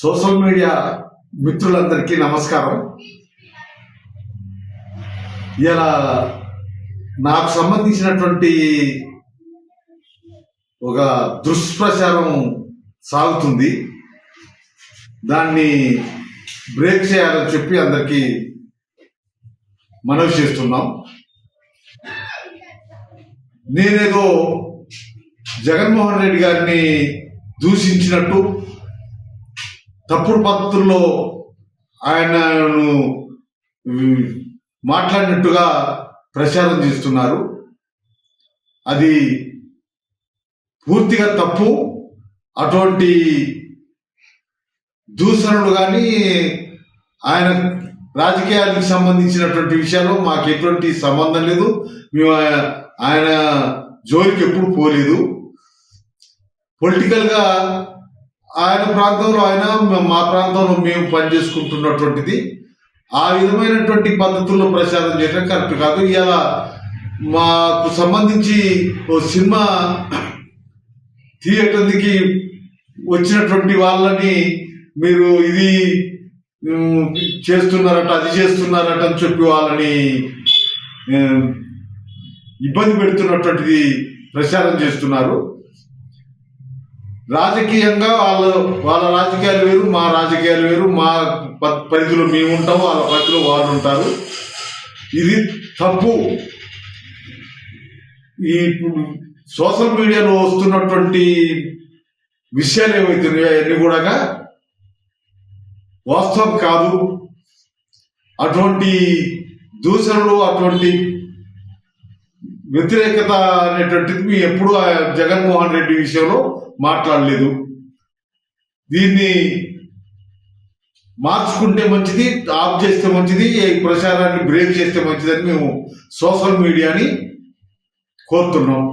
Social media మిత్రులందరికీ నమస్కారం. ఇలా నాకు సంబంధించినటువంటి ఒక దుష్ప్రచారం సాగుతుంది. దాన్ని బ్రేక్ చేయాలని చెప్పి అందరికీ మనవి చేస్తున్నాం. నేనేదో జగన్మోహన్ రెడ్డి గారిని దూషించినట్టు, తప్పుడు పద్ధతుల్లో ఆయనను మాట్లాడినట్టుగా ప్రచారం చేస్తున్నారు. అది పూర్తిగా తప్పు. అటువంటి దూషణలు కానీ ఆయన రాజకీయాలకు సంబంధించినటువంటి విషయాల్లో మాకు ఎటువంటి సంబంధం లేదు. మేము ఆయన జోలికి ఎప్పుడు పోలేదు. పొలిటికల్గా ఆయన ప్రాంతంలో ఆయన, మా ప్రాంతంలో మేము పనిచేసుకుంటున్నటువంటిది. ఆ విధమైనటువంటి పద్ధతుల్లో ప్రచారం చేయడం కరెక్ట్ కాదు. ఇలా మాకు సంబంధించి ఓ సినిమా థియేటర్కి వచ్చినటువంటి వాళ్ళని మీరు ఇది చేస్తున్నారట, అది చేస్తున్నారట అని చెప్పి వాళ్ళని ఇబ్బంది పెడుతున్నటువంటిది ప్రచారం చేస్తున్నారు. రాజకీయంగా వాళ్ళ రాజకీయాలు వేరు, మా రాజకీయాలు వేరు. మా పరిధిలో మేము ఉంటాము, వాళ్ళ పరిధిలో వాళ్ళు ఉంటారు. ఇది తప్పు. ఈ సోషల్ మీడియాలో వస్తున్నటువంటి విషయాలు ఏవైతున్నాయో అవన్నీ కూడా వాస్తవం కాదు. అటువంటి దూషణలు, అటువంటి వ్యతిరేకత అనేటువంటిది మేము ఎప్పుడు జగన్మోహన్ రెడ్డి విషయంలో మాట్లాడలేదు. దీన్ని మార్చుకుంటే మంచిది, ఆఫ్ చేస్తే మంచిది, ఈ ప్రచారాన్ని బ్రేక్ చేస్తే మంచిదని మేము సోషల్ మీడియాని కోరుతున్నాం.